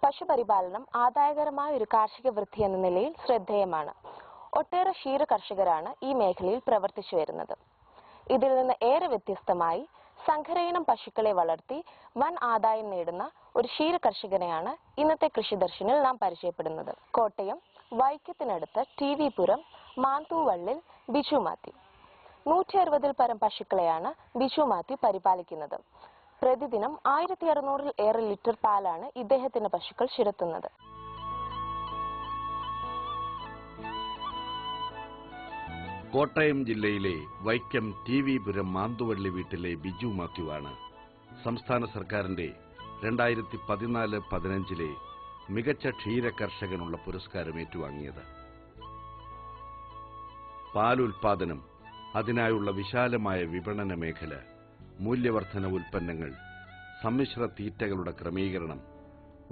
പശുപരിപാലനം ആദായകരമായ ഒരു കാർഷിക വൃത്തി എന്ന നിലയിൽ ശ്രദ്ധേയമാണ്. ഒട്ടേറെ ക്ഷീര കർഷകരാണ് ഈ മേഖലയിൽ പ്രവർത്തിച്ചു വരുന്നത്. ഇതിൽ നിന്ന് ഏറെ വ്യത്യസ്തമായി സങ്കരയിനം പശുക്കളെ വളർത്തി വൻ ആദായം നേടുന്ന ഒരു ക്ഷീര കർഷകനെയാണ് ഇന്നത്തെ കൃഷിദർശനിൽ നാം പരിചയപ്പെടുന്നത്. കോട്ടയം വൈക്കത്തിനടുത്ത് TV പുരം മാന്തൂവള്ളിൽ ബിജു മാത്യു. 160-ൽ പരം പശുക്കളെയാണ് ബിജു മാത്യു പരിപാലിക്കുന്നത്. പ്രതിദിനം 1600-ൽ ഏറെ ലിറ്റർ പാലാണ് ഇദ്ദേഹത്തിന്റെ പശുക്കൾ ചുരത്തുന്നത്. കോട്ടയം ജില്ലയിലെ വൈക്കം TV പുരം മാന്തുവള്ളി വീട്ടിലെ ബിജു മാത്യുവാണ് സംസ്ഥാന സർക്കാരിന്റെ 2014-15 മികച്ച ക്ഷീര കർഷകനുള്ള പുരസ്കാരം ഏറ്റുവാങ്ങിയത്. പാലുൽപാദനം, അതിനായുള്ള വിശാലമായ വിപണന മേഖല, മൂല്യവർദ്ധന ഉൽപ്പന്നങ്ങൾ, സമ്മിശ്ര തീറ്റകളുടെ ക്രമീകരണം,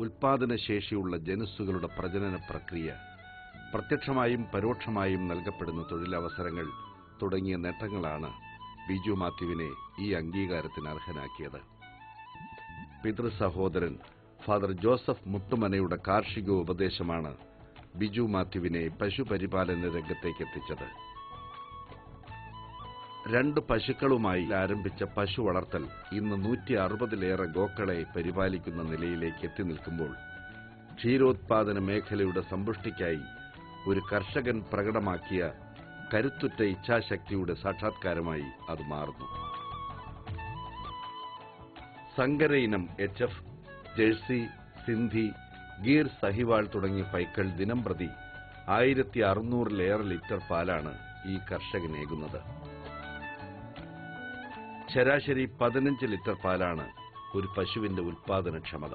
ഉൽപാദനശേഷിയുള്ള ജനുസ്സുകളുടെ പ്രജനന പ്രക്രിയ, പ്രത്യക്ഷമായും പരോക്ഷമായും നൽകപ്പെടുന്ന തൊഴിലവസരങ്ങൾ തുടങ്ങിയ നേട്ടങ്ങളാണ് ബിജു മാത്യുവിനെ ഈ അംഗീകാരത്തിന് അർഹനാക്കിയത്. പിതൃ സഹോദരൻ ഫാദർ ജോസഫ് മുട്ടുമനയുടെ കാർഷിക ഉപദേശമാണ് ബിജു മാത്യുവിനെ പശുപരിപാലന രംഗത്തേക്ക് എത്തിച്ചത്. 2 പശുക്കളുമായി ആരംഭിച്ച പശു വളർത്തൽ ഇന്ന് 160-ലേറെ ഗോക്കളെ പരിപാലിക്കുന്ന നിലയിലേക്ക് എത്തി നിൽക്കുമ്പോൾ ക്ഷീരോത്പാദന മേഖലയുടെ സമ്പുഷ്ടിക്കായി ഒരു കർഷകൻ പ്രകടമാക്കിയ കരുത്തുറ്റ ഇച്ഛാശക്തിയുടെ സാക്ഷാത്കാരമായി അത് മാറുന്നു. സങ്കരയിനം HF, jersey, Sindhi, gear, Sahiwal തുടങ്ങിയ പൈക്കൾ ദിനംപ്രതി 1600-ലേറെ ലിറ്റർ പാലാണ് ഈ കർഷകനേകുന്നത്. ശരാശരി 15 ലിറ്റർ പാലാണ് ഒരു പശുവിന്റെ ഉൽപാദനക്ഷമത.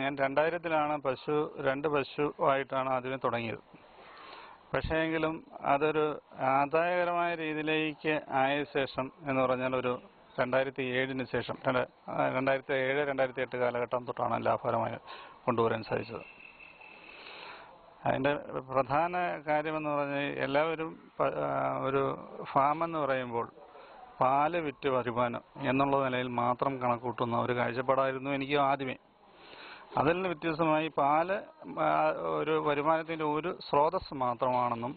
ഞാൻ 2000-ലാണ് 2 പശുവായിട്ടാണ് ആദ്യമേ തുടങ്ങിയത്. പക്ഷേയെങ്കിലും അതൊരു ആദായകരമായ രീതിയിലേക്ക് ആയ ശേഷം എന്ന് പറഞ്ഞാൽ ഒരു 2007-ന് ശേഷം 2007-2008 കാലഘട്ടം തൊട്ടാണ് ലാഭകരമായി കൊണ്ടുവരാൻ സാധിച്ചത്. അതിൻ്റെ പ്രധാന കാര്യമെന്ന് പറഞ്ഞാൽ എല്ലാവരും ഒരു ഫാമെന്ന് പറയുമ്പോൾ പാല് വിറ്റ് വരുമാനം എന്നുള്ള നിലയിൽ മാത്രം കണക്കൂട്ടുന്ന ഒരു കാഴ്ചപ്പാടായിരുന്നു എനിക്ക് ആദ്യമേ. അതിൽ നിന്ന് വ്യത്യസ്തമായി പാല് ഒരു വരുമാനത്തിൻ്റെ ഒരു സ്രോതസ് മാത്രമാണെന്നും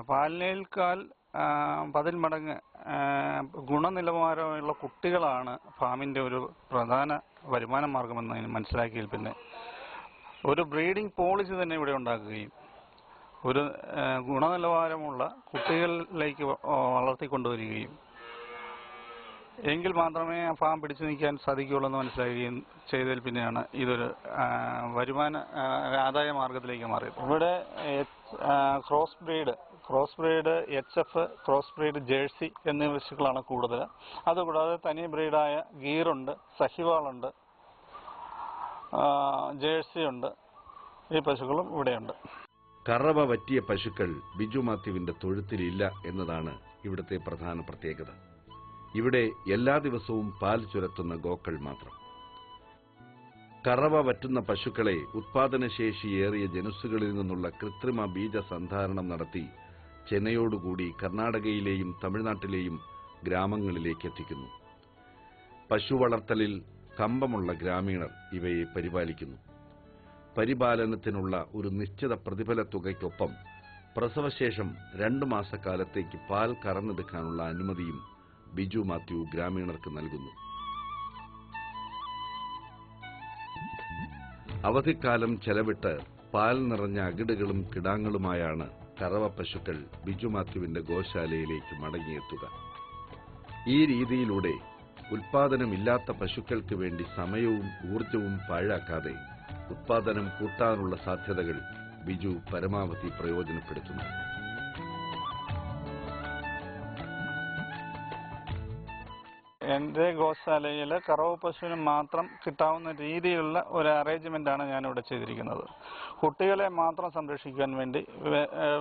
പാലിനേക്കാൾ 10 മടങ്ങ് ഗുണനിലവാരമുള്ള കുട്ടികളാണ് ഫാമിൻ്റെ ഒരു പ്രധാന വരുമാന മാർഗമെന്ന് മനസ്സിലാക്കിയതിൽ പിന്നെ ഒരു ബ്രീഡിംഗ് പോളിസി തന്നെ ഇവിടെ ഉണ്ടാക്കുകയും ഒരു ഗുണനിലവാരമുള്ള കുട്ടികളിലേക്ക് വളർത്തിക്കൊണ്ടുവരികയും എങ്കിൽ മാത്രമേ ആ ഫാം പിടിച്ചു നിൽക്കാൻ സാധിക്കുകയുള്ളൂ എന്ന് മനസ്സിലാക്കുകയും ചെയ്തതിൽ പിന്നെയാണ് ഇതൊരു ആദായ മാർഗത്തിലേക്ക് മാറിയത്. ഇവിടെ cross breed HF, cross breed jersey എന്നീ പശുക്കളാണ് കൂടുതൽ. അതുകൂടാതെ തനി ബ്രീഡായ ഗീറുണ്ട്, സഹിവാളുണ്ട്, ജേഴ്സി ഉണ്ട്. ഈ പശുക്കളും ഇവിടെയുണ്ട്. കറവ വറ്റിയ പശുക്കൾ ബിജു മാത്യുവിന്റെ തൊഴുത്തിലില്ല എന്നതാണ് ഇവിടുത്തെ പ്രധാന പ്രത്യേകത. ഇവിടെ എല്ലാ ദിവസവും പാൽ ചുരത്തുന്ന ഗോക്കൾ മാത്രം. കറവ വറ്റുന്ന പശുക്കളെ ഉത്പാദനശേഷിയേറിയ ജനുസ്സുകളിൽ നിന്നുള്ള കൃത്രിമ ബീജസന്ധാരണം നടത്തി ചെന്നൈയോടുകൂടി കർണാടകയിലെയും തമിഴ്നാട്ടിലെയും ഗ്രാമങ്ങളിലേക്ക് എത്തിക്കുന്നു. പശു വളർത്തലിൽ കമ്പമുള്ള ഗ്രാമീണർ ഇവയെ പരിപാലിക്കുന്നു. പരിപാലനത്തിനുള്ള ഒരു നിശ്ചിത പ്രതിഫല തുകയ്ക്കൊപ്പം പ്രസവശേഷം 2 മാസക്കാലത്തേക്ക് പാൽ കറന്നെടുക്കാനുള്ള അനുമതിയും ബിജു മാത്യു ഗ്രാമീണർക്ക് നൽകുന്നു. അവധിക്കാലം ചെലവിട്ട് പാൽ നിറഞ്ഞ അകിടുകളും കിടാങ്ങളുമായാണ് കറവ പശുക്കൾ ബിജു മാത്യുവിന്റെ ഗോശാലയിലേക്ക് മടങ്ങിയെത്തുക. ഈ രീതിയിലൂടെ ഉൽപാദനമില്ലാത്ത പശുക്കൾക്ക് വേണ്ടി സമയവും ഊർജവും പാഴാക്കാതെ ഉത്പാദനം കൂട്ടാനുള്ള സാധ്യതകൾ ബിജു പരമാവധി പ്രയോജനപ്പെടുത്തുന്നു. എൻ്റെ ഗോശാലയിൽ കറവ പശുവിന് മാത്രം കിട്ടാവുന്ന രീതിയിലുള്ള ഒരു അറേഞ്ച്മെൻ്റാണ് ഞാനിവിടെ ചെയ്തിരിക്കുന്നത്. കുട്ടികളെ മാത്രം സംരക്ഷിക്കാൻ വേണ്ടി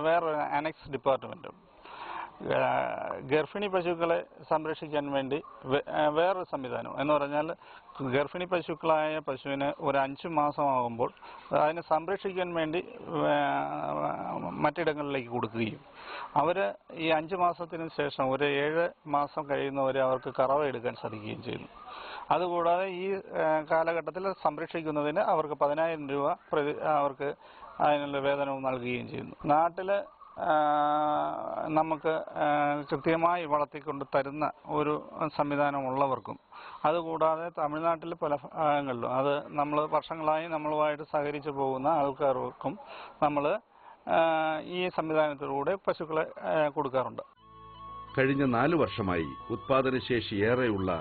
വേറൊരു അനക്സ് ഡിപ്പാർട്ട്മെൻറ്റും ഗർഭിണി പശുക്കളെ സംരക്ഷിക്കാൻ വേണ്ടി വേറൊരു സംവിധാനം എന്ന് പറഞ്ഞാൽ ഗർഭിണി പശുക്കളായ പശുവിന് ഒരു 5 മാസമാകുമ്പോൾ അതിനെ സംരക്ഷിക്കാൻ വേണ്ടി മറ്റിടങ്ങളിലേക്ക് കൊടുക്കുകയും അവർ ഈ 5 മാസത്തിന് ശേഷം ഒരു 7 മാസം കഴിയുന്നവരെ അവർക്ക് കറവ എടുക്കാൻ സാധിക്കുകയും ചെയ്യുന്നു. അതുകൂടാതെ ഈ കാലഘട്ടത്തിൽ സംരക്ഷിക്കുന്നതിന് അവർക്ക് 10,000 രൂപ അവർക്ക് അതിനുള്ള വേതനവും നൽകുകയും ചെയ്യുന്നു. നാട്ടിൽ നമുക്ക് കൃത്യമായി വളർത്തിക്കൊണ്ട് തരുന്ന ഒരു സംവിധാനമുള്ളവർക്കും അതുകൂടാതെ തമിഴ്നാട്ടിൽ പല ഭാഗങ്ങളിലും അത് നമ്മൾ വർഷങ്ങളായി നമ്മളുമായിട്ട് സഹകരിച്ചു പോകുന്ന ആൾക്കാർക്കും നമ്മൾ ഈ സംവിധാനത്തിലൂടെ പശുക്കളെ കൊടുക്കാറുണ്ട്. കഴിഞ്ഞ 4 വർഷമായി ഉത്പാദനശേഷി ഏറെയുള്ള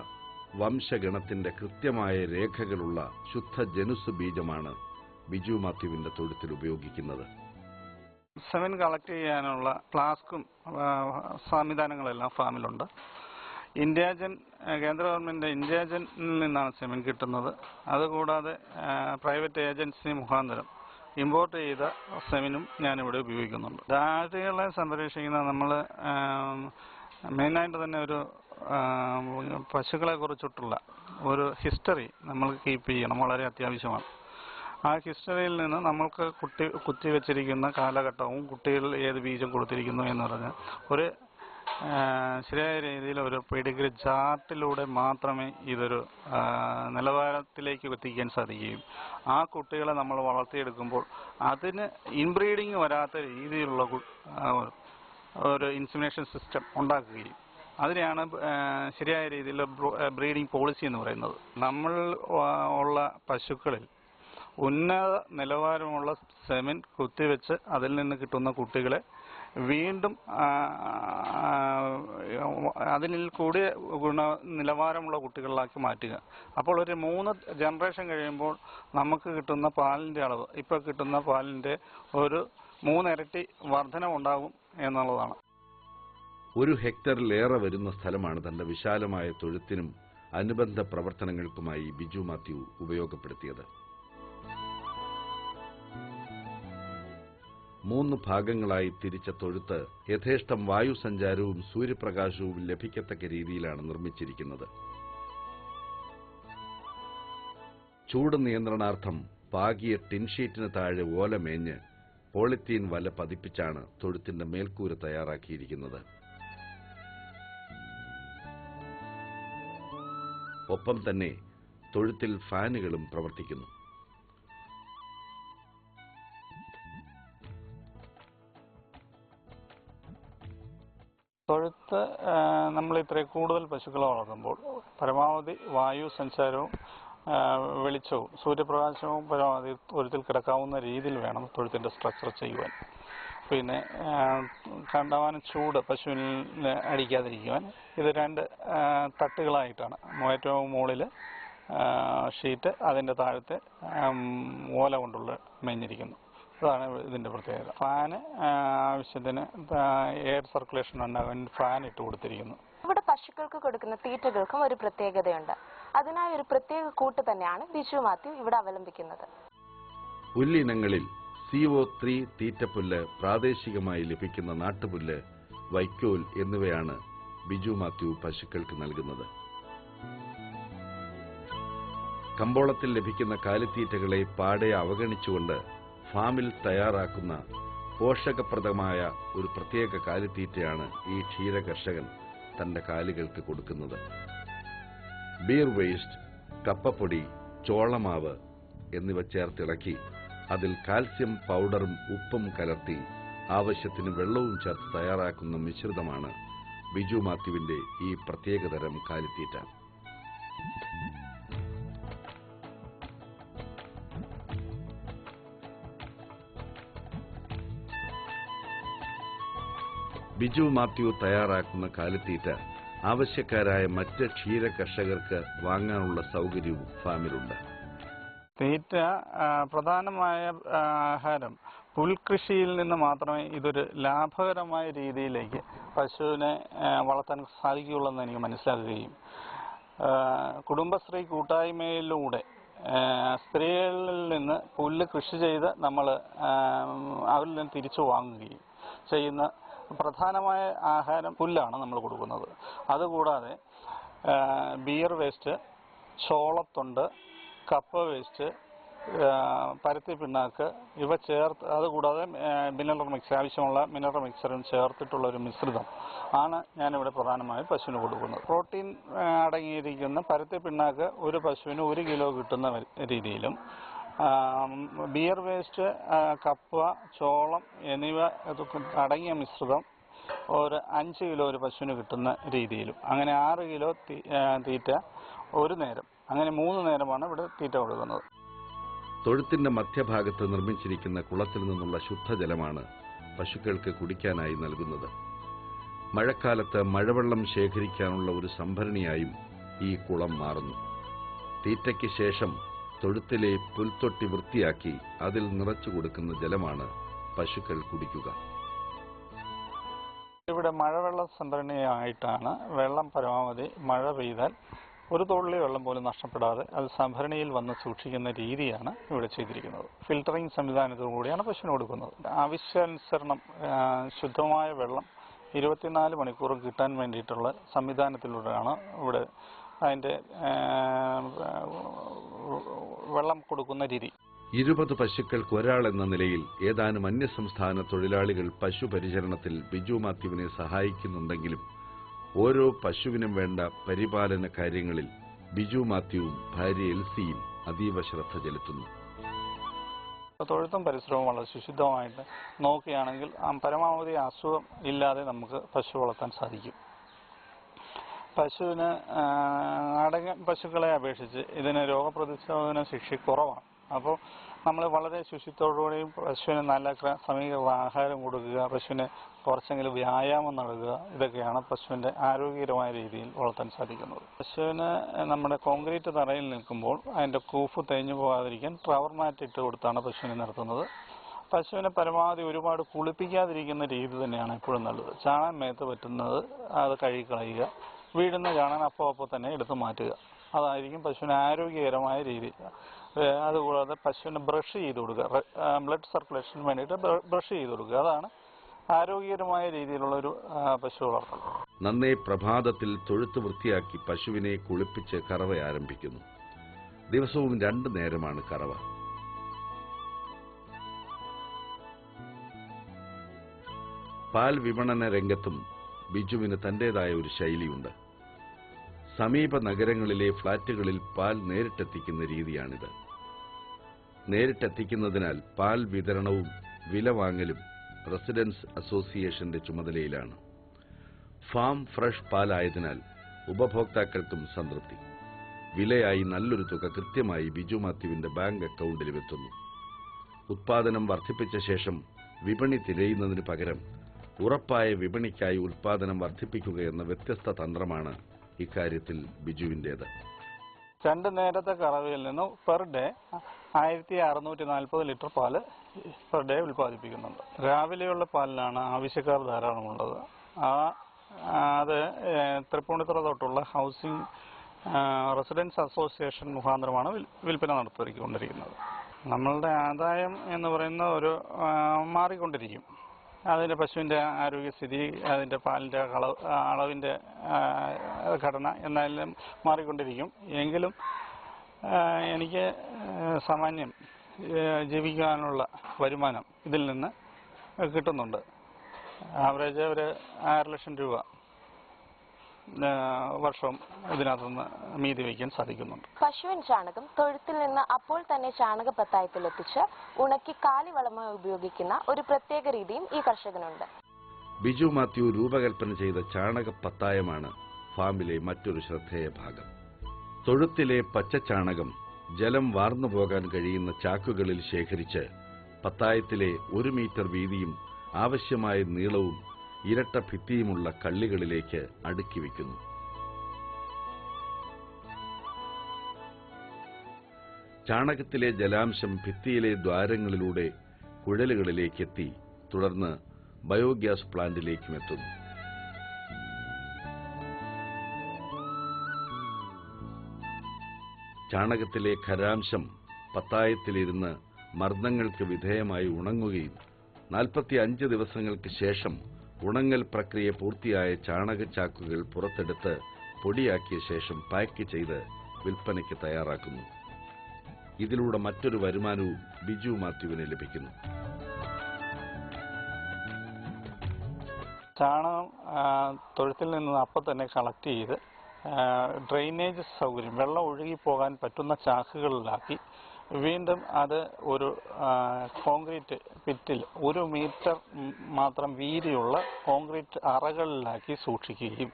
വംശഗണത്തിന്റെ കൃത്യമായ രേഖകളുള്ള ശുദ്ധ ജനുസ് ബീജമാണ് ബിജു മാത്യുവിന്റെ തൊഴുത്തിൽ ഉപയോഗിക്കുന്നത്. സെമൻ കളക്ട് ചെയ്യാനുള്ള ഫ്ലാസ്കും സംവിധാനങ്ങളെല്ലാം ഫാമിലുണ്ട്. ഇന്ത്യാജൻ കേന്ദ്ര ഗവൺമെന്റ് ഇന്ത്യാജനിൽ നിന്നാണ് സെമൻ കിട്ടുന്നത്. അതുകൂടാതെ പ്രൈവറ്റ് ഏജൻസി മുഖാന്തരം ഇമ്പോർട്ട് ചെയ്ത സെമനും ഞാനിവിടെ ഉപയോഗിക്കുന്നുണ്ട്. ജാതികളെ സംരക്ഷിക്കുന്ന നമ്മൾ മെയിനായിട്ട് തന്നെ ഒരു പശുക്കളെ കുറിച്ചിട്ടുള്ള ഒരു ഹിസ്റ്ററി നമ്മൾ കീപ്പ് ചെയ്യണം, വളരെ അത്യാവശ്യമാണ്. ആ ഹിസ്റ്ററിയിൽ നിന്ന് നമ്മൾക്ക് കുത്തിവെച്ചിരിക്കുന്ന കാലഘട്ടവും കുട്ടികൾ ഏത് ബീജം കൊടുത്തിരിക്കുന്നു എന്ന് പറഞ്ഞാൽ ഒരു ശരിയായ രീതിയിൽ ഒരു പെഡിഗ്രി ചാർട്ടിലൂടെ മാത്രമേ ഇതൊരു നിലവാരത്തിലേക്ക് എത്തിക്കാൻ സാധിക്കുകയും ആ കുട്ടികളെ നമ്മൾ വളർത്തിയെടുക്കുമ്പോൾ അതിന് ഇൻബ്രീഡിങ് വരാത്ത രീതിയിലുള്ള ഒരു ഇൻസിമിനേഷൻ സിസ്റ്റം ഉണ്ടാക്കുകയും അതിനെയാണ് ശരിയായ രീതിയിലുള്ള ബ്രീഡിംഗ് പോളിസി എന്ന് പറയുന്നത്. നമ്മൾ ഉള്ള പശുക്കളിൽ ഉന്നത നിലവാരമുള്ള സെമൻ കുത്തിവെച്ച് അതിൽ നിന്ന് കിട്ടുന്ന കുട്ടികളെ വീണ്ടും അതിൽ കൂടിയ നിലവാരമുള്ള കുട്ടികളിലാക്കി മാറ്റുക. അപ്പോൾ ഒരു 3 ജനറേഷൻ കഴിയുമ്പോൾ നമുക്ക് കിട്ടുന്ന പാലിൻ്റെ അളവ് ഇപ്പോൾ കിട്ടുന്ന പാലിൻ്റെ ഒരു 3 ഇരട്ടി വർധനവുണ്ടാകും എന്നുള്ളതാണ്. 1 ഹെക്ടറിലേറെ വരുന്ന സ്ഥലമാണ് തന്റെ വിശാലമായ തൊഴുത്തിനും അനുബന്ധ പ്രവർത്തനങ്ങൾക്കുമായി ബിജു മാത്യു ഉപയോഗപ്പെടുത്തിയത്. 3 ഭാഗങ്ങളായി തിരിച്ച തൊഴുത്ത് യഥേഷ്ടം വായുസഞ്ചാരവും സൂര്യപ്രകാശവും ലഭിക്കത്തക്ക രീതിയിലാണ് നിർമ്മിച്ചിരിക്കുന്നത്. ചൂട് നിയന്ത്രണാർത്ഥം പാകിയ ടിൻഷീറ്റിന് താഴെ ഓല മേഞ്ഞ് പോളിത്തീൻ വല പതിപ്പിച്ചാണ് തൊഴുത്തിന്റെ മേൽക്കൂര തയ്യാറാക്കിയിരിക്കുന്നത്. ഒപ്പം തന്നെ തൊഴുത്തിൽ ഫാനുകളും പ്രവർത്തിക്കുന്നു. തൊഴുത്ത് നമ്മൾ ഇത്രയും കൂടുതൽ പശുക്കളെ വളർത്തുമ്പോൾ പരമാവധി വായു സഞ്ചാരവും വെളിച്ചവും സൂര്യപ്രകാശവും പരമാവധി തൊഴുത്തിൽ കിടക്കാവുന്ന രീതിയിൽ വേണം തൊഴുത്തിൻ്റെ സ്ട്രക്ചർ ചെയ്യുവാൻ. പിന്നെ കണ്ടമാനം ചൂട് പശുവിനെ അടിക്കാതിരിക്കുവാൻ ഇത് 2 തട്ടുകളായിട്ടാണ്. ഏറ്റവും മുകളിൽ ഷീറ്റ്, അതിൻ്റെ താഴത്തെ ഓല കൊണ്ടുള്ള മേഞ്ഞിരിക്കുന്നു. അതാണ് ഇതിൻ്റെ പ്രത്യേകത. ഫാന് ആവശ്യത്തിന് എയർ സർക്കുലേഷൻ ഉണ്ടാകാൻ ഫാൻ ഇട്ട് കൊടുത്തിരിക്കുന്നു. ഇവിടെ പശുക്കൾക്ക് കൊടുക്കുന്ന തീറ്റകൾക്കും ഒരു പ്രത്യേകതയുണ്ട്. അതിനായി ഒരു പ്രത്യേക കൂട്ട് തന്നെയാണ് ബിജു മാത്യു ഇവിടെ അവലംബിക്കുന്നത്. പുല്ലിനങ്ങളിൽ CO3 തീറ്റപ്പുല്ല്, പ്രാദേശികമായി ലഭിക്കുന്ന നാട്ടുപുല്ല്, വൈക്കോൽ എന്നിവയാണ് ബിജു മാത്യു പശുക്കൾക്ക് നൽകുന്നത്. കമ്പോളത്തിൽ ലഭിക്കുന്ന കാലിത്തീറ്റകളെ പാടെ അവഗണിച്ചുകൊണ്ട് ഫാമിൽ തയ്യാറാക്കുന്ന പോഷകപ്രദമായ ഒരു പ്രത്യേക കാലിത്തീറ്റയാണ് ഈ ക്ഷീരകർഷകൻ തന്റെ കാലികൾക്ക് കൊടുക്കുന്നത്. ബീർ വേസ്റ്റ്, കപ്പപ്പൊടി, ചോളമാവ് എന്നിവ ചേർത്തിളക്കി അതിൽ കാൽസ്യം പൗഡറും ഉപ്പും കലർത്തി ആവശ്യത്തിന് വെള്ളവും ചേർത്ത് തയ്യാറാക്കുന്ന മിശ്രിതമാണ് ബിജു മാത്യുവിന്റെ ഈ പ്രത്യേകതരം കാലിത്തീറ്റ. ബിജു മാത്യു തയ്യാറാക്കുന്ന കാലിത്തീറ്റ ആവശ്യക്കാരായ മറ്റ് ക്ഷീര കർഷകർക്ക് വാങ്ങാനുള്ള സൗകര്യവും ഫാമിലുണ്ട്. തീറ്റ പ്രധാനമായ ആഹാരം പുൽകൃഷിയിൽ നിന്ന് മാത്രമേ ഇതൊരു ലാഭകരമായ രീതിയിലേക്ക് പശുവിനെ വളർത്താൻ സാധിക്കുകയുള്ളൂ എന്ന് എനിക്ക് മനസ്സിലാക്കുകയും കുടുംബശ്രീ കൂട്ടായ്മയിലൂടെ സ്ത്രീകളിൽ നിന്ന് പുല്ല് കൃഷി ചെയ്ത് നമ്മൾ അവരിൽ നിന്ന് തിരിച്ചു വാങ്ങുകയും ചെയ്യുന്ന പ്രധാനമായ ആഹാരം പുല്ലാണ് നമ്മൾ കൊടുക്കുന്നത്. അതുകൂടാതെ ബിയർ വേസ്റ്റ്, ചോളത്തൊണ്ട്, കപ്പ വേസ്റ്റ്, പരുത്തി പിണ്ണാക്ക് ഇവ ചേർത്ത്, അതുകൂടാതെ മിനറൽ മിക്സ്, ആവശ്യമുള്ള മിനറൽ മിക്സറും ചേർത്തിട്ടുള്ള ഒരു മിശ്രിതം ആണ് ഞാനിവിടെ പ്രധാനമായും പശുവിന് കൊടുക്കുന്നത്. പ്രോട്ടീൻ അടങ്ങിയിരിക്കുന്ന പരുത്തി പിണ്ണാക്ക് ഒരു പശുവിന് 1 കിലോ കിട്ടുന്ന രീതിയിലും, ബിയർ വേസ്റ്റ്, കപ്പ, ചോളം എന്നിവ അടങ്ങിയ മിശ്രിതം ഒരു 5 കിലോ ഒരു പശുവിന് കിട്ടുന്ന രീതിയിലും, അങ്ങനെ 6 കിലോ തീറ്റ ഒരു നേരം, അങ്ങനെ 3 നേരമാണ് ഇവിടെ തീറ്റ കൊടുക്കുന്നത്. തൊഴുത്തിന്റെ മധ്യഭാഗത്ത് നിർമ്മിച്ചിരിക്കുന്ന കുളത്തിൽ നിന്നുള്ള ശുദ്ധജലമാണ് പശുക്കൾക്ക് കുടിക്കാനായി നൽകുന്നത്. മഴക്കാലത്ത് മഴവെള്ളം ശേഖരിക്കാനുള്ള ഒരു സംഭരണിയായും ഈ കുളം മാറുന്നു. തീറ്റയ്ക്ക് ശേഷം തൊഴുത്തിലെ പുൽത്തൊട്ടി വൃത്തിയാക്കി അതിൽ നിറച്ചു കൊടുക്കുന്ന ജലമാണ് പശുക്കൾ കുടിക്കുക. ഇവിടെ മഴവെള്ള സംഭരണിയായിട്ടാണ് വെള്ളം പരമാവധി മഴ പെയ്താൽ ഒരു തുള്ളി വെള്ളം പോലും നഷ്ടപ്പെടാതെ അത് സംഭരണിയിൽ വന്ന് സൂക്ഷിക്കുന്ന രീതിയാണ് ഇവിടെ ചെയ്തിരിക്കുന്നത്. ഫിൽറ്ററിംഗ് സംവിധാനത്തോടുകൂടിയാണ് പശുവിന് കൊടുക്കുന്നത്. ആവശ്യാനുസരണം ശുദ്ധമായ വെള്ളം 24 മണിക്കൂറും കിട്ടാൻ വേണ്ടിയിട്ടുള്ള സംവിധാനത്തിലൂടെയാണ് ഇവിടെ അതിൻ്റെ വെള്ളം കൊടുക്കുന്ന രീതി. 20 പശുക്കൾക്ക് ഒരാൾ എന്ന നിലയിൽ ഏതാനും അന്യസംസ്ഥാന തൊഴിലാളികൾ പശുപരിചരണത്തിൽ ബിജു മാത്യുവിനെ സഹായിക്കുന്നുണ്ടെങ്കിലും ഓരോ പശുവിനും വേണ്ട പരിപാലന കാര്യങ്ങളിൽ ബിജു മാത്യുവും ഭാര്യ എൽസിയും അതീവ ശ്രദ്ധ ചെലുത്തുന്നു. തൊഴുത്തും പരിസരവും വളരെ ശുചിത്വമായിട്ട് നോക്കുകയാണെങ്കിൽ പരമാവധി അസുഖം ഇല്ലാതെ നമുക്ക് പശു വളർത്താൻ സാധിക്കും. പശുവിന് നാടൻ പശുക്കളെ അപേക്ഷിച്ച് ഇതിന് രോഗപ്രതിരോധന ശേഷി കുറവാണ്. അപ്പോൾ നമ്മൾ വളരെ ശുചിത്വത്തോടുകൂടിയും പശുവിന് നല്ല സമീകൃത ആഹാരം കൊടുക്കുക, പശുവിന് കുറച്ചെങ്കിലും വ്യായാമം നൽകുക, ഇതൊക്കെയാണ് പശുവിൻ്റെ ആരോഗ്യകരമായ രീതിയിൽ വളർത്താൻ സാധിക്കുന്നത്. പശുവിന് നമ്മുടെ കോൺക്രീറ്റ് തറയിൽ നിൽക്കുമ്പോൾ അതിൻ്റെ കൂഫ് തേഞ്ഞു പോകാതിരിക്കാൻ ട്രവർ മാറ്റ് ഇട്ട് കൊടുത്താണ് പശുവിനെ നിർത്തുന്നത്. പശുവിനെ പരമാവധി ഒരുപാട് കുളിപ്പിക്കാതിരിക്കുന്ന രീതി തന്നെയാണ് എപ്പോഴും നല്ലത്. ചാണകം മേത്ത് പറ്റുന്നത് അത് കഴുകിക്കളയുക, വീഴുന്ന ചാണകം അപ്പോൾ തന്നെ എടുത്തു മാറ്റുക. അതായിരിക്കും പശുവിന് ആരോഗ്യകരമായ രീതി. അതുകൂടാതെ പശുവിന് ബ്രഷ് ചെയ്ത് കൊടുക്കുക, ബ്ലഡ് സർക്കുലേഷന് വേണ്ടിയിട്ട് ബ്രഷ് ചെയ്ത് കൊടുക്കുക. അതാണ് ആരോഗ്യകരമായ രീതിയിലുള്ളൊരു പശു വളർത്തൽ. നന്നേ പ്രഭാതത്തിൽ തൊഴുത്ത് വൃത്തിയാക്കി പശുവിനെ കുളിപ്പിച്ച് കറവ ആരംഭിക്കുന്നു. ദിവസവും 2 നേരമാണ് കറവ. പാൽ വിപണന രംഗത്തും ബിജുവിന് തന്റേതായ ഒരു ശൈലിയുണ്ട്. സമീപ നഗരങ്ങളിലെ ഫ്ളാറ്റുകളിൽ പാൽ നേരിട്ടെത്തിക്കുന്ന രീതിയാണിത്. നേരിട്ടെത്തിക്കുന്നതിനാൽ പാൽ വിതരണവും വില വാങ്ങലും റെസിഡൻസ് അസോസിയേഷന്റെ ചുമതലയിലാണ്. ഫാം ഫ്രഷ് പാലായതിനാൽ ഉപഭോക്താക്കൾക്കും സംതൃപ്തി. വിലയായി നല്ലൊരു തുക കൃത്യമായി ബിജു മാത്യുവിന്റെ ബാങ്ക് അക്കൗണ്ടിലും എത്തുന്നു. ഉത്പാദനം വർദ്ധിപ്പിച്ച ശേഷം വിപണി തിരയുന്നതിന് പകരം ഉറപ്പായ വിപണിക്കായി ഉത്പാദനം വർദ്ധിപ്പിക്കുക എന്ന വ്യത്യസ്ത തന്ത്രമാണ് ഇക്കാര്യത്തിൽ ബിജുവിൻ്റേത്. 2 നേരത്തെ കറവയിൽ നിന്ന് പെർ ഡേ 1640 ലിറ്റർ പാല് പെർ ഡേ ഉൽപ്പാദിപ്പിക്കുന്നുണ്ട്. രാവിലെയുള്ള പാലിനാണ് ആവശ്യക്കാർ ധാരാളമുള്ളത്. അത് തൃപ്പൂണിത്തുറ തൊട്ടുള്ള ഹൗസിംഗ് റെസിഡൻസ് അസോസിയേഷൻ മുഖാന്തരമാണ് വിൽപ്പന നടത്തിക്കൊണ്ടിരിക്കുന്നത്. നമ്മളുടെ ആദായം എന്ന് പറയുന്ന ഒരു മാറിക്കൊണ്ടിരിക്കും. അതിൻ്റെ പശുവിൻ്റെ ആരോഗ്യസ്ഥിതി, അതിൻ്റെ പാലിൻ്റെ അളവിൻ്റെ ഘടന എന്നെല്ലാം മാറിക്കൊണ്ടിരിക്കും. എങ്കിലും എനിക്ക് സാമാന്യം ജീവിക്കാനുള്ള വരുമാനം ഇതിൽ നിന്ന് കിട്ടുന്നുണ്ട്. ആവറേജ് ഒരു 6 ലക്ഷം രൂപ വർഷം ഇതിനകത്തുനിന്ന് മീതി വയ്ക്കാൻ സാധിക്കുന്നുണ്ട്. പശുവിൻ ചാണകം തൊഴുത്തിൽ നിന്ന് അപ്പോൾ തന്നെ ചാണകപ്പത്തായത്തിലെത്തിച്ച് ഉണക്കി കാലിവളമായി ഉപയോഗിക്കുന്ന ഒരു പ്രത്യേക രീതിയും ഈ കർഷകനുണ്ട്. ബിജു മാത്യു രൂപകൽപ്പന ചെയ്ത ചാണകപ്പത്തായമാണ് ഫാമിലെ മറ്റൊരു ശ്രദ്ധേയ ഭാഗം. തൊഴുത്തിലെ പച്ചച്ചാണകം ജലം വാർന്നു പോകാൻ കഴിയുന്ന ചാക്കുകളിൽ ശേഖരിച്ച് പത്തായത്തിലെ 1 മീറ്റർ വീതിയും ആവശ്യമായ നീളവും ഇരട്ട ഭിത്തിയുമുള്ള കള്ളികളിലേക്ക് അടുക്കി വയ്ക്കുന്നു. ചാണകത്തിലെ ജലാംശം ഭിത്തിയിലെ ദ്വാരങ്ങളിലൂടെ കുഴലുകളിലേക്കെത്തി തുടർന്ന് ബയോഗ്യാസ് പ്ലാന്റിലേക്കും എത്തുന്നു. ചാണകത്തിലെ ഖരാംശം പത്തായത്തിലിരുന്ന് മർദ്ദങ്ങൾക്ക് വിധേയമായി ഉണങ്ങുകയും 45 ദിവസങ്ങൾക്ക് ശേഷം ഉണങ്ങൽ പ്രക്രിയ പൂർത്തിയായ ചാണകച്ചാക്കുകൾ പുറത്തെടുത്ത് പൊടിയാക്കിയ ശേഷം പാക്ക് ചെയ്ത് വിൽപ്പനയ്ക്ക് തയ്യാറാക്കുന്നു. ഇതിലൂടെ മറ്റൊരു വരുമാനവും ബിജു മാത്യുവിന് ലഭിക്കുന്നു. ചാണകം തൊഴുത്തിൽ നിന്ന് അപ്പം തന്നെ കളക്ട് ചെയ്ത് ഡ്രെയിനേജ് സൗകര്യം, വെള്ളം ഒഴുകി പോകാൻ പറ്റുന്ന ചാക്കുകളിലാക്കി വീണ്ടും അത് ഒരു കോൺക്രീറ്റ് പിറ്റിൽ 1 മീറ്റർ മാത്രം വീതിയുള്ള കോൺക്രീറ്റ് അറകളിലാക്കി സൂക്ഷിക്കുകയും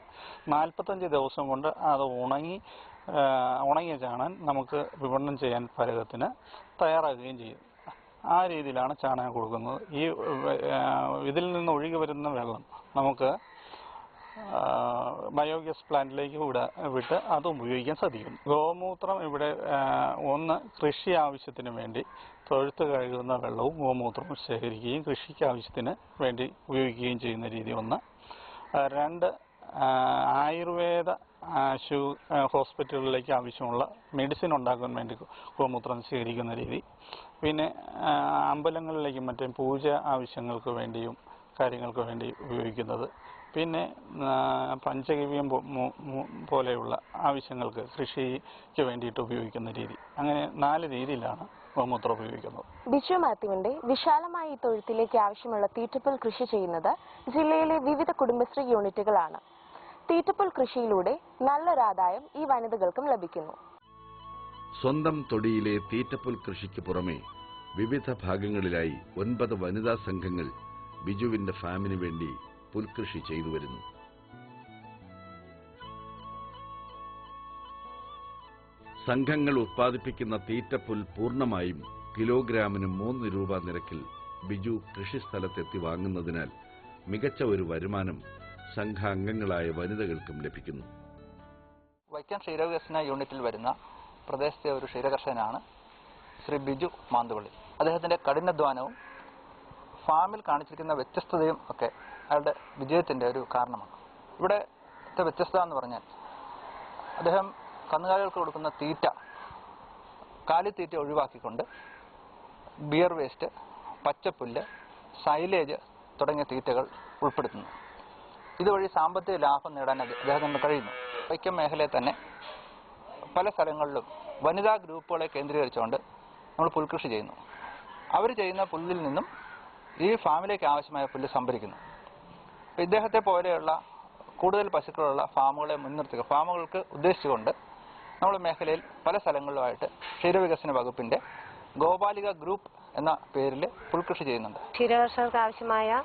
45 ദിവസം കൊണ്ട് അത് ഉണങ്ങിയ ചാണകം നമുക്ക് വിപണനം ചെയ്യാൻ പാകത്തിന് തയ്യാറാക്കുകയും ചെയ്യും. ആ രീതിയിലാണ് ചാണകം കൊടുക്കുന്നത്. ഇതിൽ നിന്ന് ഒഴുകി വരുന്ന വെള്ളം നമുക്ക് ബയോഗ്യാസ് പ്ലാന്റിലേക്ക് വിട്ട് അത് ഉപയോഗിക്കാൻ സാധിക്കും. ഗോമൂത്രം ഇവിടെ ഒന്ന് കൃഷി ആവശ്യത്തിന് വേണ്ടി തൊഴുത്ത് കഴുകുന്ന വെള്ളവും ഗോമൂത്രവും ശേഖരിക്കുകയും കൃഷിക്ക് ആവശ്യത്തിന് വേണ്ടി ഉപയോഗിക്കുകയും ചെയ്യുന്ന രീതി ഒന്ന്. 2, ആയുർവേദ ഹോസ്പിറ്റലുകളിലേക്ക് ആവശ്യമുള്ള മെഡിസിൻ ഉണ്ടാക്കാൻ വേണ്ടി ഗോമൂത്രം സ്വീകരിക്കുന്ന രീതി. പിന്നെ അമ്പലങ്ങളിലേക്കും മറ്റും പൂജ ആവശ്യങ്ങൾക്ക് വേണ്ടിയും കാര്യങ്ങൾക്ക് വേണ്ടി ഉപയോഗിക്കുന്നത്. പിന്നെ പഞ്ചഗവ്യം പോലെയുള്ള ആവശ്യങ്ങൾക്ക് കൃഷിക്ക് വേണ്ടിയിട്ട് ഉപയോഗിക്കുന്ന രീതി. അങ്ങനെ 4 രീതിയിലാണ് ഗോമൂത്രം ഉപയോഗിക്കുന്നത്. ബിജു മാത്യുവിന്റെ വിശാലമായ ഈ തൊഴുത്തിലേക്ക് ആവശ്യമുള്ള തീറ്റപ്പുൽ കൃഷി ചെയ്യുന്നത് ജില്ലയിലെ വിവിധ കുടുംബശ്രീ യൂണിറ്റുകളാണ്. തീറ്റപ്പുൽ കൃഷിയിലൂടെ നല്ലൊരാദായം ഈ വനിതകൾക്കും ലഭിക്കുന്നു. സ്വന്തം തൊടിയിലെ തീറ്റപ്പുൽ കൃഷിക്ക് പുറമെ വിവിധ ഭാഗങ്ങളിലായി 9 വനിതാ സംഘങ്ങൾ ബിജുവിന്റെ ഫാമിന് വേണ്ടി പുൽകൃഷി ചെയ്തു വരുന്നു. സംഘങ്ങൾ ഉത്പാദിപ്പിക്കുന്ന തീറ്റപ്പുൽ പൂർണ്ണമായും കിലോഗ്രാമിന് 3 രൂപ നിരക്കിൽ ബിജു കൃഷിസ്ഥലത്തെത്തി വാങ്ങുന്നതിനാൽ മികച്ച ഒരു വരുമാനം സംഘാംഗങ്ങളായ വനിതകൾക്കും ലഭിക്കുന്നു. വൈക്കം ക്ഷീരവികസന യൂണിറ്റിൽ വരുന്ന പ്രദേശത്തെ ഒരു ക്ഷീരകർഷകനാണ് ശ്രീ ബിജു മാന്തുപള്ളി. അദ്ദേഹത്തിന്റെ കഠിനാധ്വാനവും ഫാമിൽ കാണിച്ചിരിക്കുന്ന വ്യത്യസ്തതയും ഒക്കെ അയാളുടെ വിജയത്തിന്റെ ഒരു കാരണമാണ്. ഇവിടുത്തെ വ്യത്യസ്തത എന്ന് പറഞ്ഞാൽ അദ്ദേഹം കന്നുകാലികൾക്ക് കൊടുക്കുന്ന തീറ്റ, കാലിത്തീറ്റ ഒഴിവാക്കിക്കൊണ്ട് ബിയർ വേസ്റ്റ്, പച്ചപ്പുല്ല്, സൈലേജ് തുടങ്ങിയ തീറ്റകൾ ഉൾപ്പെടുത്തുന്നു. ഇതുവഴി സാമ്പത്തിക ലാഭം നേടാൻ അദ്ദേഹത്തിന് കഴിയുന്നു. വൈക്കം മേഖലയിൽ തന്നെ പല സ്ഥലങ്ങളിലും വനിതാ ഗ്രൂപ്പുകളെ കേന്ദ്രീകരിച്ചുകൊണ്ട് നമ്മൾ പുൽകൃഷി ചെയ്യുന്നു. അവർ ചെയ്യുന്ന പുല്ലിൽ നിന്നും ഈ ഫാമിലേക്ക് ആവശ്യമായ പുല്ല് സംഭരിക്കുന്നു. ഇദ്ദേഹത്തെ പോലെയുള്ള കൂടുതൽ പശുക്കളുള്ള ഫാമുകൾക്ക് ഉദ്ദേശിച്ചുകൊണ്ട് നമ്മൾ മേഖലയിൽ പല സ്ഥലങ്ങളിലുമായിട്ട് ക്ഷീരവികസന വകുപ്പിന്റെ ഗോപാലിക ഗ്രൂപ്പ് എന്ന പേരിൽ പുൽകൃഷി ചെയ്യുന്നുണ്ട്. ക്ഷീരകർഷകർക്ക് ആവശ്യമായ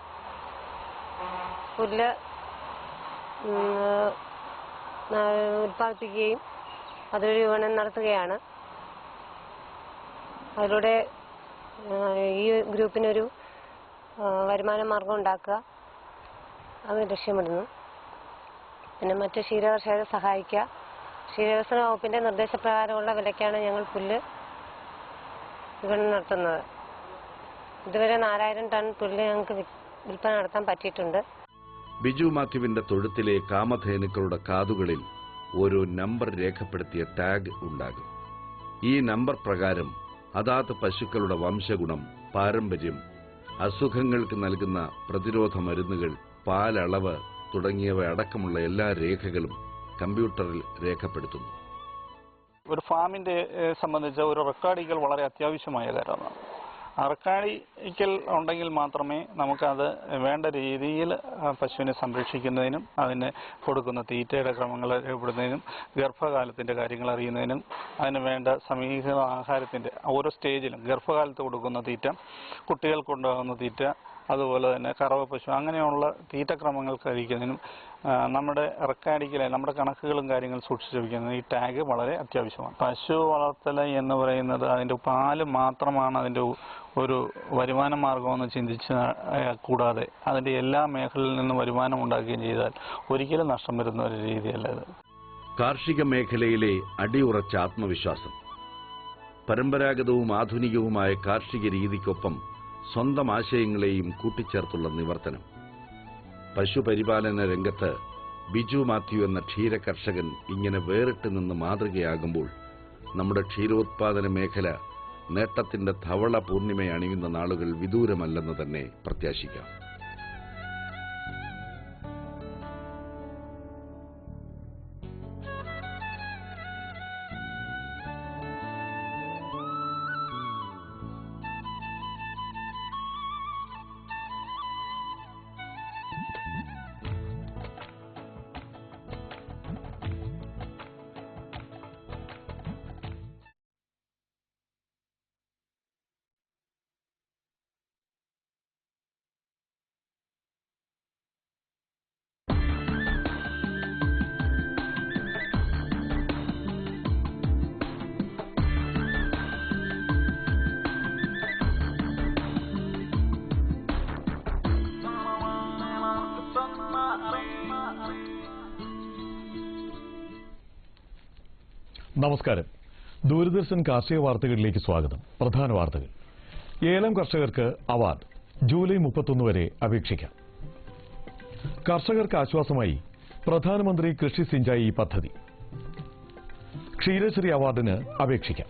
പുല്ല് ഉൽപ്പാദിപ്പിക്കുകയും അതൊരു വിപണനം നടത്തുകയാണ്. അതിലൂടെ ഈ ഗ്രൂപ്പിനൊരു വരുമാന മാർഗം ഉണ്ടാക്കുക, അത് ലക്ഷ്യമിടുന്നു. പിന്നെ മറ്റ് ക്ഷീരകർഷകരെ സഹായിക്കുക. ക്ഷീരവികസന വകുപ്പിന്റെ നിർദ്ദേശപ്രകാരമുള്ള വിലയ്ക്കാണ് ഞങ്ങൾ പുല്ല് വിപണനം നടത്തുന്നത്. ഇതുവരെ 4000 ടൺ പുല്ല് ഞങ്ങൾക്ക് വിൽപ്പന നടത്താൻ പറ്റിയിട്ടുണ്ട്. ബിജു മാത്യുവിന്റെ തൊഴുത്തിലെ കാമധേനുക്കളുടെ കാതുകളിൽ ഓരോ നമ്പർ രേഖപ്പെടുത്തിയ ടാഗ് ഉണ്ടാകും. ഈ നമ്പർ പ്രകാരം അതാത് പശുക്കളുടെ വംശഗുണം, പാരമ്പര്യം, അസുഖങ്ങൾക്ക് നൽകുന്ന പ്രതിരോധ മരുന്നുകൾ, പാലളവ് തുടങ്ങിയവ അടക്കമുള്ള എല്ലാ രേഖകളും കമ്പ്യൂട്ടറിൽ രേഖപ്പെടുത്തുന്നു. ഒരു ഫാമിന്റെ സംബന്ധിച്ച ഒരു റെക്കോർഡിക്കൽ വളരെ അത്യാവശ്യമായ കാര്യമാണ്. റെക്കോർഡിക്കൽ ഉണ്ടെങ്കിൽ മാത്രമേ നമുക്കത് വേണ്ട രീതിയിൽ പശുവിനെ സംരക്ഷിക്കുന്നതിനും അതിന് കൊടുക്കുന്ന തീറ്റയുടെ ക്രമങ്ങൾ രേഖപ്പെടുന്നതിനും ഗർഭകാലത്തിന്റെ കാര്യങ്ങൾ അറിയുന്നതിനും അതിന് വേണ്ട സമീകൃത ആഹാരത്തിന്റെ ഓരോ സ്റ്റേജിലും ഗർഭകാലത്ത് കൊടുക്കുന്ന തീറ്റ, കുട്ടികൾക്കുണ്ടാകുന്ന തീറ്റ, അതുപോലെ തന്നെ കറവ പശു, അങ്ങനെയുള്ള തീറ്റക്രമങ്ങൾ കഴിക്കുന്നതിനും നമ്മുടെ റെക്കോർഡിക്കലായി നമ്മുടെ കണക്കുകളും കാര്യങ്ങളും സൂക്ഷിച്ചു വയ്ക്കുന്നതിന് ഈ ടാഗ് വളരെ അത്യാവശ്യമാണ്. പശു വളർത്തൽ എന്ന് പറയുന്നത് അതിൻ്റെ പാല് മാത്രമാണ് അതിൻ്റെ ഒരു വരുമാന മാർഗമെന്ന് ചിന്തിച്ച് കൂടാതെ അതിൻ്റെ എല്ലാ മേഖലയിൽ നിന്നും വരുമാനം ഉണ്ടാക്കുകയും ചെയ്താൽ ഒരിക്കലും നഷ്ടം വരുന്ന ഒരു രീതിയല്ല ഇത്. കാർഷിക മേഖലയിലെ അടിയുറച്ച ആത്മവിശ്വാസം, പരമ്പരാഗതവും ആധുനികവുമായ കാർഷിക രീതിക്കൊപ്പം സ്വന്തം ആശയങ്ങളെയും കൂട്ടിച്ചേർത്തുള്ള നിവർത്തനം. പശുപരിപാലന രംഗത്ത് ബിജു മാത്യു എന്ന ക്ഷീര കർഷകൻ ഇങ്ങനെ വേറിട്ട് നിന്ന് മാതൃകയാകുമ്പോൾ നമ്മുടെ ക്ഷീരോത്പാദന മേഖല നേട്ടത്തിന്റെ ധവള പൂർണിമ അണിയുന്ന നാളുകൾ വിദൂരമല്ലെന്ന് തന്നെ പ്രത്യാശിക്കാം. നമസ്കാരം. ദൂരദർശൻ കാർഷിക വാർത്തകളിലേക്ക് സ്വാഗതം. പ്രധാന വാർത്തകൾ. ഏലം കർഷകർക്ക് അവാർഡ് ജൂലൈ 31 വരെ അപേക്ഷിക്കാം. കർഷകർക്ക് ആശ്വാസമായി പ്രധാനമന്ത്രി കൃഷി സിഞ്ചായി പദ്ധതി. ക്ഷീരശ്രീ അവാർഡിന് അപേക്ഷിക്കാം.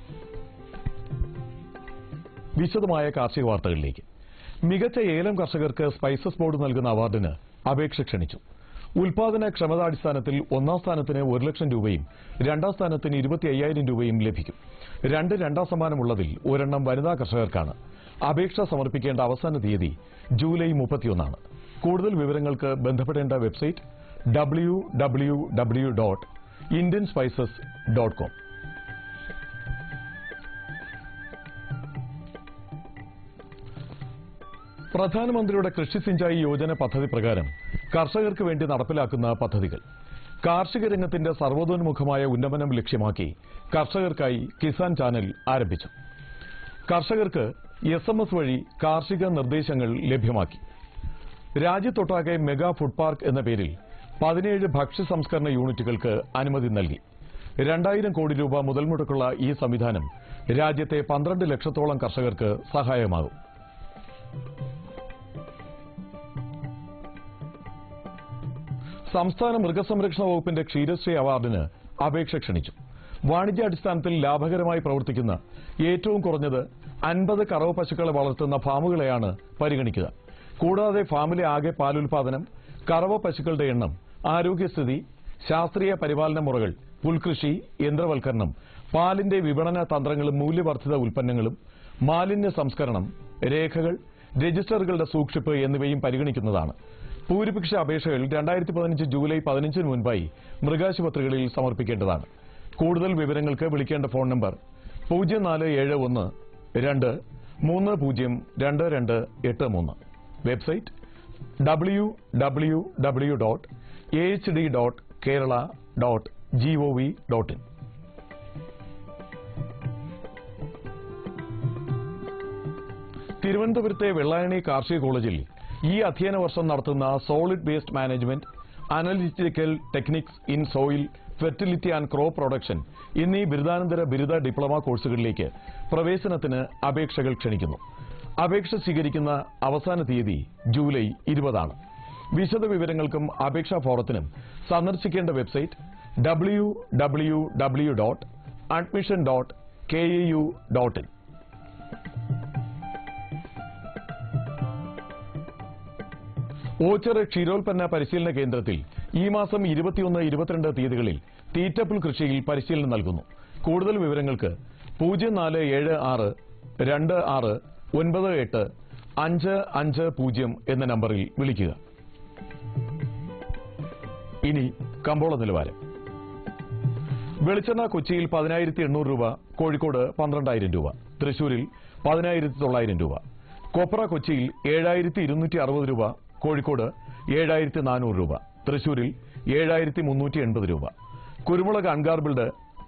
വിശദമായ കാർഷിക വാർത്തകളിലേക്ക്. മികച്ച ഏലം കർഷകർക്ക് സ്പൈസസ് ബോർഡ് നൽകുന്ന അവാർഡിന് അപേക്ഷ ക്ഷണിച്ചു. ഉൽപാദന ക്ഷമതാടിസ്ഥാനത്തിൽ ഒന്നാം സ്ഥാനത്തിന് 1 ലക്ഷം രൂപയും രണ്ടാം സ്ഥാനത്തിന് 25,000 രൂപയും ലഭിക്കും. രണ്ടാം സമ്മാനമുള്ളതിൽ ഒരെണ്ണം വനിതാ കർഷകർക്കാണ്. അപേക്ഷ സമർപ്പിക്കേണ്ട അവസാന തീയതി ജൂലൈ 31. കൂടുതൽ വിവരങ്ങൾക്ക് ബന്ധപ്പെടേണ്ട വെബ്സൈറ്റ് www.indianspices.com. പ്രധാനമന്ത്രിയുടെ കൃഷി സിഞ്ചായി യോജന പദ്ധതി പ്രകാരം കർഷകർക്ക് വേണ്ടി നടപ്പിലാക്കുന്ന പദ്ധതികൾ. കാർഷിക രംഗത്തിന്റെ സർവ്വതോന്മുഖമായ ഉന്നമനം ലക്ഷ്യമാക്കി കർഷകർക്കായി കിസാൻ ചാനൽ ആരംഭിച്ചു. കർഷകർക്ക് SMS വഴി കാർഷിക നിർദ്ദേശങ്ങൾ ലഭ്യമാക്കി. രാജ്യത്തൊട്ടാകെ മെഗാ ഫുഡ് പാർക്ക് എന്ന പേരിൽ 17 ഭക്ഷ്യ സംസ്കരണ യൂണിറ്റുകൾക്ക് അനുമതി നൽകി. 2000 കോടി രൂപ മുതൽ മുടക്കുള്ള ഈ സംവിധാനം രാജ്യത്തെ 12 ലക്ഷത്തോളം കർഷകർക്ക് സഹായമാകും. സംസ്ഥാന മൃഗസംരക്ഷണ വകുപ്പിന്റെ ക്ഷീരശ്രീ അവാർഡിന് അപേക്ഷ ക്ഷണിച്ചു. വാണിജ്യാടിസ്ഥാനത്തിൽ ലാഭകരമായി പ്രവർത്തിക്കുന്ന ഏറ്റവും കുറഞ്ഞത് 50 കറവ പശുക്കളെ വളർത്തുന്ന ഫാമുകളെയാണ് പരിഗണിക്കുക. കൂടാതെ ഫാമിലെ ആകെ പാലുൽപാദനം, കറവ പശുക്കളുടെ എണ്ണം, ആരോഗ്യസ്ഥിതി, ശാസ്ത്രീയ പരിപാലന മുറകൾ, പുൽകൃഷി, യന്ത്രവൽക്കരണം, പാലിന്റെ വിപണന തന്ത്രങ്ങളും മൂല്യവർദ്ധിത ഉൽപ്പന്നങ്ങളും, മാലിന്യ സംസ്കരണം, രേഖകൾ, രജിസ്റ്ററുകളുടെ സൂക്ഷിപ്പ് എന്നിവയും പരിഗണിക്കുന്നതാണ്. പൂരിപ്പിച്ച അപേക്ഷകൾ 2015 ജൂലൈ 15 മുൻപായി മൃഗാശുപത്രികളിൽ സമർപ്പിക്കേണ്ടതാണ്. കൂടുതൽ വിവരങ്ങൾക്ക് വിളിക്കേണ്ട ഫോൺ നമ്പർ 0471 2302283. Website www.ahd.kerala.gov.in. തിരുവനന്തപുരത്തെ വെള്ളായണി കാർഷിക കോളേജിൽ ഈ അധ്യയന വർഷം നടത്തുന്ന solid waste management, analytical techniques in soil fertility and crop production എന്നീ ബിരുദാനന്തര ബിരുദ ഡിപ്ലോമ കോഴ്സുകളിലേക്ക് പ്രവേശനത്തിന് അപേക്ഷകൾ ക്ഷണിക്കുന്നു. അപേക്ഷ സ്വീകരിക്കുന്ന അവസാന തീയതി ജൂലൈ 20. വിശദ വിവരങ്ങൾക്കും അപേക്ഷാ ഫോറത്തിനും സന്ദർശിക്കേണ്ട വെബ്സൈറ്റ് www.admission.kau.in. ഓച്ചിറ ക്ഷീരോൽപ്പന്ന പരിശീലന കേന്ദ്രത്തിൽ ഈ മാസം 21, 22 തീയതികളിൽ തീറ്റപ്പുൽ കൃഷിയിൽ പരിശീലനം നൽകുന്നു. കൂടുതൽ വിവരങ്ങൾക്ക് 0476 26 98 550 എന്ന നമ്പറിൽ വിളിക്കുക. ഇനി കമ്പോള നിലവാരം. വെളിച്ചെണ്ണ കൊച്ചിയിൽ 10,800 രൂപ, കോഴിക്കോട് 12,000 രൂപ, തൃശൂരിൽ 10,900 രൂപ. കൊപ്ര കൊച്ചിയിൽ 7,260 രൂപ, കോഴിക്കോട് 7,400 രൂപ, തൃശൂരിൽ 7,380 രൂപ. കുരുമുളക് അൺഗാർബിൾഡ്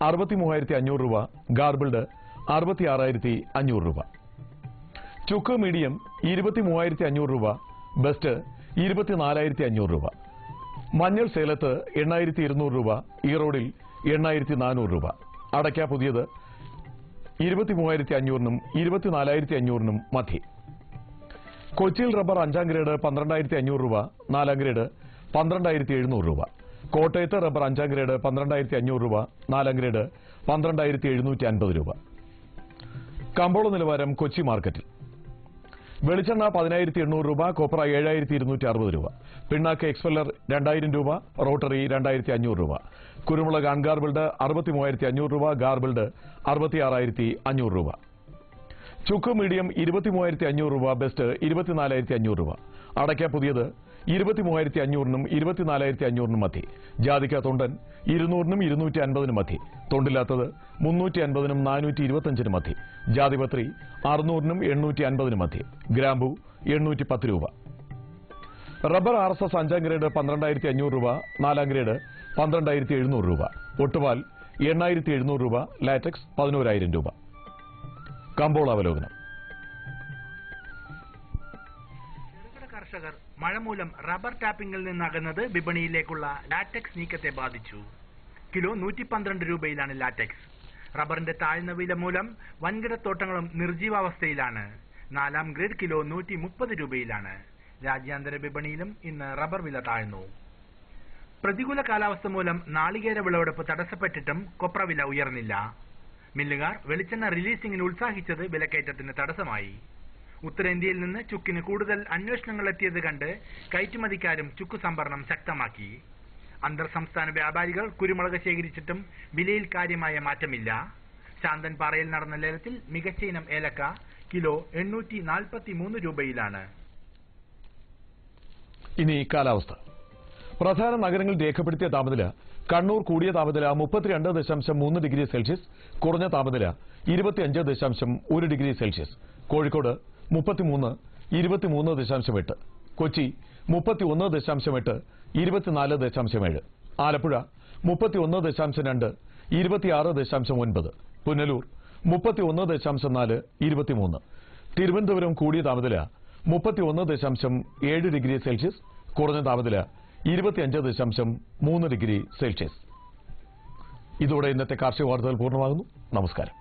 63,500 രൂപ, ഗാർബിൾഡ് 66,500 രൂപ. ചുക്ക് മീഡിയം 23,500 രൂപ, ബെസ്റ്റ് 24,500 രൂപ. മഞ്ഞൾ സേലത്ത് 8,200 രൂപ, ഈറോഡിൽ 8,400 രൂപ. അടയ്ക്ക പുതിയത് 23,500 24,500 മധ്യേ. കൊച്ചിയിൽ റബ്ബർ 5ാം ഗ്രേഡ് 12,500 രൂപ, 4ാം ഗ്രേഡ് 12,700 രൂപ. കോട്ടയത്ത് റബ്ബർ 5ാം ഗ്രേഡ് 12,500 രൂപ, 4ാം ഗ്രേഡ് 12,750 രൂപ. കമ്പോള നിലവാരം കൊച്ചി മാർക്കറ്റിൽ. വെളിച്ചെണ്ണ 10,800 രൂപ, കോപ്ര 7,260 രൂപ, പിണ്ണാക്ക് എക്സ്പെല്ലർ 2,000 രൂപ, റോട്ടറി 2,500 രൂപ. കുരുമുളക് അൺഗാർബിൾഡ് 63,500 രൂപ, ഗാർബിൾഡ് 66,500 രൂപ. ചുക്ക് മീഡിയം 23,500 രൂപ, ബെസ്റ്റ് 24,500 രൂപ. അടയ്ക്ക പുതിയത് 23,500 24,500 മധ്യേ. ജാതിക്ക തൊണ്ടൻ 200 250 മധ്യേ. തൊണ്ടില്ലാത്തത് 350 425 മധ്യേ. ജാതിപത്രി 600 850 മധ്യേ. ഗ്രാമ്പു 810 രൂപ. റബ്ബർ RSS 5ാം ഗ്രേഡ് 12,500 രൂപ, 4ാം ഗ്രേഡ് 12,700 രൂപ. ഒട്ടുപാൽ 8,700 രൂപ, ലാറ്റക്സ് 11,000 രൂപ. കമ്പോള അവലോകനം. കർഷകർ മഴ മൂലം റബ്ബർ ടാപ്പിംഗിൽ നിന്നകന്നത് വിപണിയിലേക്കുള്ള ലാറ്റക്സ് നീക്കത്തെ ബാധിച്ചു. കിലോ 112 രൂപയിലാണ് ലാറ്റക്സ്. റബ്ബറിന്റെ താഴ്ന്ന വില മൂലം വൻകിടത്തോട്ടങ്ങളും നിർജീവാവസ്ഥയിലാണ്. 4ാം ഗ്രേഡ് കിലോ 130 രൂപയിലാണ്. രാജ്യാന്തര വിപണിയിലും ഇന്ന് റബ്ബർ വില താഴ്ന്നു. പ്രതികൂല കാലാവസ്ഥ മൂലം നാളികേര വിളവെടുപ്പ് തടസ്സപ്പെട്ടിട്ടും കൊപ്ര വില ഉയർന്നില്ല. മില്ലുകാർ വെളിച്ചെണ്ണ റിലീസിംഗിന് ഉത്സാഹിച്ചത് വിലക്കയറ്റത്തിന് തടസ്സമായി. ഉത്തരേന്ത്യയിൽ നിന്ന് ചുക്കിന് കൂടുതൽ അന്വേഷണങ്ങൾ എത്തിയത് കണ്ട് കയറ്റുമതിക്കാരും ചുക്ക് സംഭരണം ശക്തമാക്കി. അന്തർ സംസ്ഥാന വ്യാപാരികൾ കുരുമുളക് ശേഖരിച്ചിട്ടും വിലയിൽ കാര്യമായ മാറ്റമില്ല. ശാന്തൻപാറയിൽ നടന്ന ലേലത്തിൽ മികച്ച ഇനം ഏലക്ക കിലോ 843 രൂപയിലാണ്. ഇനി കാലാവസ്ഥ. പ്രധാന നഗരങ്ങളിൽ രേഖപ്പെടുത്തിയ താപനില: കണ്ണൂർ കൂടിയ താപനില 32.3 ഡിഗ്രി സെൽഷ്യസ്, കുറഞ്ഞ താപനില 25.1 ഡിഗ്രി സെൽഷ്യസ്. കോഴിക്കോട് 33, 23.8. കൊച്ചി 31.8, 24.7. ആലപ്പുഴ 31.2, 26.9. പുനലൂർ 31.4, 23. തിരുവനന്തപുരം കൂടിയ താപനില 31.7 ഡിഗ്രി സെൽഷ്യസ്, കുറഞ്ഞ താപനില 25.3 ഡിഗ്രി സെൽഷ്യസ്. ഇതോടെ ഇന്നത്തെ കാർഷിക വാർത്തകൾ പൂർണ്ണമാകുന്നു. നമസ്കാരം.